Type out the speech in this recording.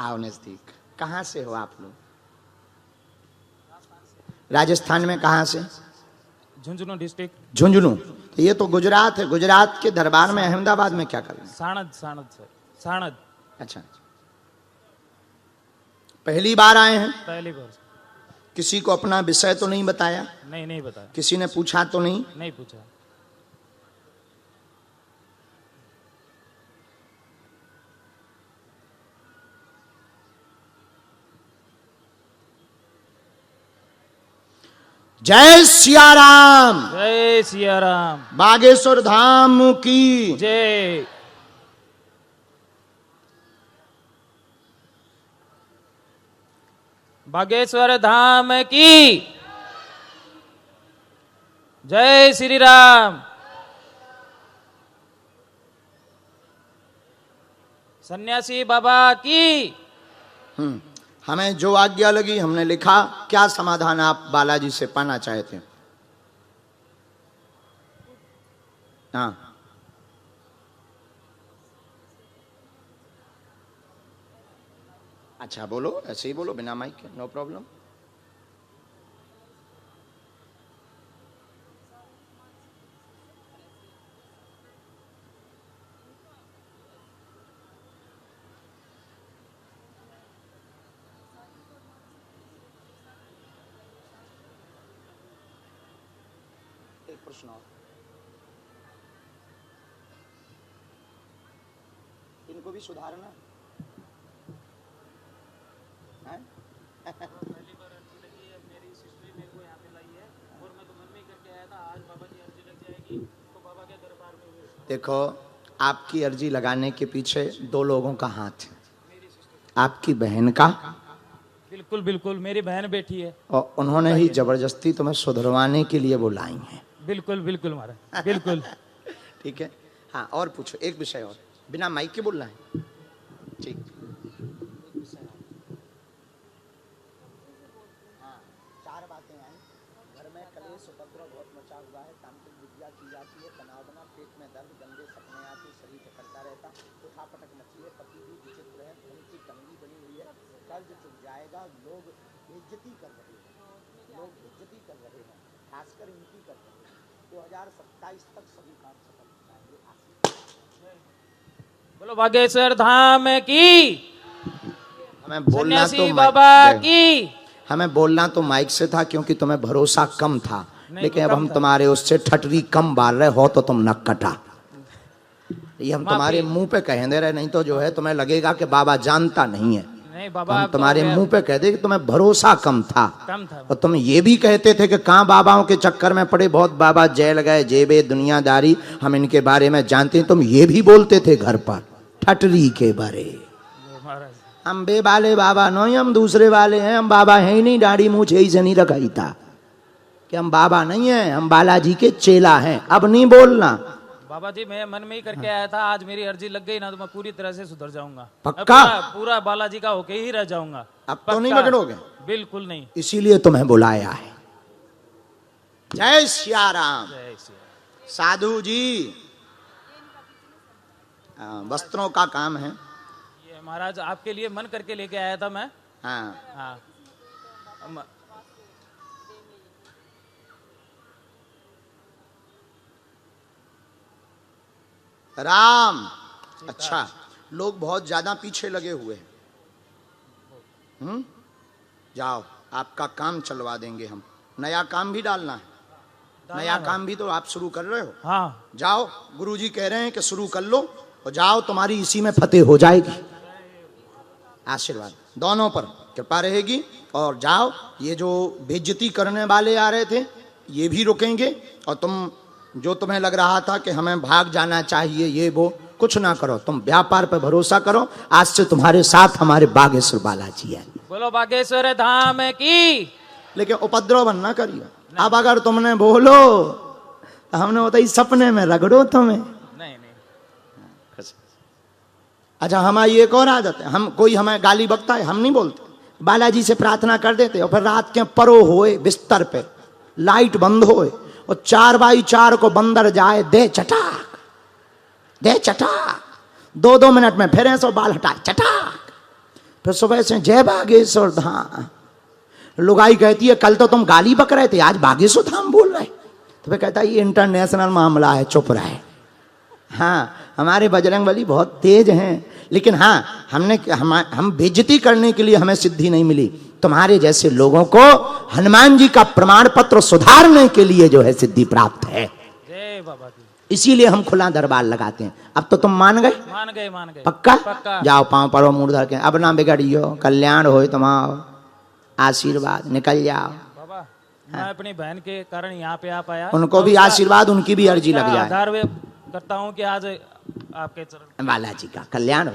आओ नजदीक। कहाँ से हो आप लोग? राजस्थान में कहाँ से? झुंझुनू डिस्ट्रिक्ट। झुंझुनू। तो ये तो गुजरात है। गुजरात के दरबार में अहमदाबाद में क्या कर रहे हैं? साणद साणद सर, साणद। अच्छा, पहली बार आए हैं? पहली बार। किसी को अपना विषय तो नहीं बताया? नहीं, नहीं बताया। किसी ने पूछा तो नहीं? नहीं पूछा। जय सिया राम। जय सिया राम। बागेश्वर धाम की जय। बागेश्वर धाम की जय श्री राम। सन्यासी बाबा की। हमें जो आज्ञा लगी हमने लिखा। क्या समाधान आप बालाजी से पाना चाहते हैं? हाँ, अच्छा बोलो, ऐसे ही बोलो बिना माइक के, नो प्रॉब्लम। एक प्रश्न और, इनको भी सुधारना है? पहली बार अर्जी लगी है, मेरी सिस्टर मेरे को यहाँ पे लाई है और मैं तो मन में ही करके आया था आज बाबा की अर्जी लग जाएगी तो बाबा के दरबार में हुए। देखो, आपकी अर्जी लगाने के पीछे दो लोगों का हाथ है। आपकी बहन का। बिल्कुल बिल्कुल, मेरी बहन बैठी है और उन्होंने ही जबरदस्ती तुम्हें सुधरवाने के लिए बुलाई है। बिल्कुल बिल्कुल महाराज, बिल्कुल। ठीक है, हाँ और पूछो, एक विषय और, बिना माइक के बोलना है। ठीक, हाँ, चार बातें आई। घर में कलेश उपद्रव बहुत मचा हुआ है, तांत्रिक विद्या की जाती है, तनाव बना, पेट में दर्द, गंदे सपने आते, शरीर चकरता रहता, उठापटक मची है, पति भी विचित्र है, धन की तंगी बनी हुई है, कर्ज चुक जाएगा, लोग बेइज्जती कर रहे हैं, खासकर इनकी कर रहे हैं। 2027 तक सभी काम सफल हो जाएंगे। बोलो बागेश्वर धाम की। हमें बोलना तो बाबा की। हमें बोलना तो माइक से था क्योंकि तुम्हें भरोसा कम था, लेकिन अब हम तुम्हारे उससे ठटरी कम बार रहे हो तो तुम नक कटा। ये हम तुम्हारे मुंह पे कह दे रहे, नहीं तो जो है तुम्हें लगेगा कि बाबा जानता नहीं है। नहीं बाबा, हम तुम्हारे मुंह पे कह दे कि तुम्हें भरोसा कम था। और तुम ये भी कहते थे कि कहाँ बाबाओं के चक्कर में पड़े, बहुत बाबा जेल गए, जेबे दुनियादारी, हम इनके बारे में जानते हैं। तुम ये भी बोलते थे घर पर ठटरी के बारे। हम बे वाले बाबा नहीं, हम दूसरे वाले हैं, हम बाबा हैं ही नहीं, दाढ़ी मूछ ही से नहीं रखाई था कि हम बाबा नहीं हैं, हम बालाजी के चेला हैं। अब नहीं बोलना। बाबा जी मैं मन में ही करके आया था, आज मेरी अर्जी लग गई ना तो मैं पूरी तरह से सुधर जाऊंगा। पक्का? पूरा बालाजी का होके ही रह जाऊंगा। अब तो नहीं बिगड़ोगे? बिल्कुल नहीं। इसीलिए तुम्हें बुलाया है। जय सिया राम। जय सिया। साधु जी, वस्त्रों का काम है। ये महाराज आपके लिए मन करके लेके आया था मैं। हाँ, हाँ। राम। अच्छा, लोग बहुत ज्यादा पीछे लगे हुए हैं। जाओ, आपका काम चलवा देंगे हम। नया काम भी डालना है। नया काम भी तो आप शुरू कर रहे हो। हाँ। जाओ, गुरुजी कह रहे हैं कि शुरू कर लो और जाओ, तुम्हारी इसी में फतेह हो जाएगी। आशीर्वाद दोनों पर कृपा रहेगी। और जाओ, ये जो बेइज्जती करने वाले आ रहे थे ये भी रुकेंगे। और तुम जो तुम्हें लग रहा था कि हमें भाग जाना चाहिए, ये वो कुछ ना करो, तुम व्यापार पर भरोसा करो। आज से तुम्हारे साथ हमारे बागेश्वर बालाजी है। बोलो बागेश्वर धाम की। लेकिन उपद्रव न करिए। अब अगर तुमने बोलो तो हमने बताई सपने में रगड़ो तुम्हें। नहीं नहीं। अच्छा, हमारी एक और आदत है, हम कोई हमें गाली बकता है हम नहीं बोलते, बालाजी से प्रार्थना कर देते। और फिर रात के परो होए बिस्तर पे, लाइट बंद होए और 4x4 को बंदर जाए, दे चटाक दे चटाक, 2-2 मिनट में फिर ऐसा बाल हटाए चटाक। फिर सुबह से जय बागेश्वर धाम। लुगाई कहती है कल तो तुम गाली बक रहे थे, आज बागेश्वर धाम बोल रहे। तो फिर कहता है ये इंटरनेशनल मामला है, चुप रहे। हाँ, हमारे बजरंगबली बहुत तेज हैं, लेकिन हाँ हम बेइज्जती करने के लिए हमें सिद्धि नहीं मिली। तुम्हारे जैसे लोगों को हनुमान जी का प्रमाण पत्र सुधारने के लिए जो है सिद्धि प्राप्त है। जय बाबा की। इसीलिए हम खुला दरबार लगाते हैं। अब तो तुम मान गए? मान गए। पक्का? पक्का। जाओ पांव पड़ो मुंह धर के, अब ना बिगड़ियो, कल्याण हो तुम्हारा, आशीर्वाद, निकल जाओ। बाबा मैं अपनी बहन के कारण यहाँ पे आ पाया, उनको भी आशीर्वाद, उनकी भी अर्जी लग जाए। आधार वे करता हूँ कि आज आपके चरण बालाजी का कल्याण हो।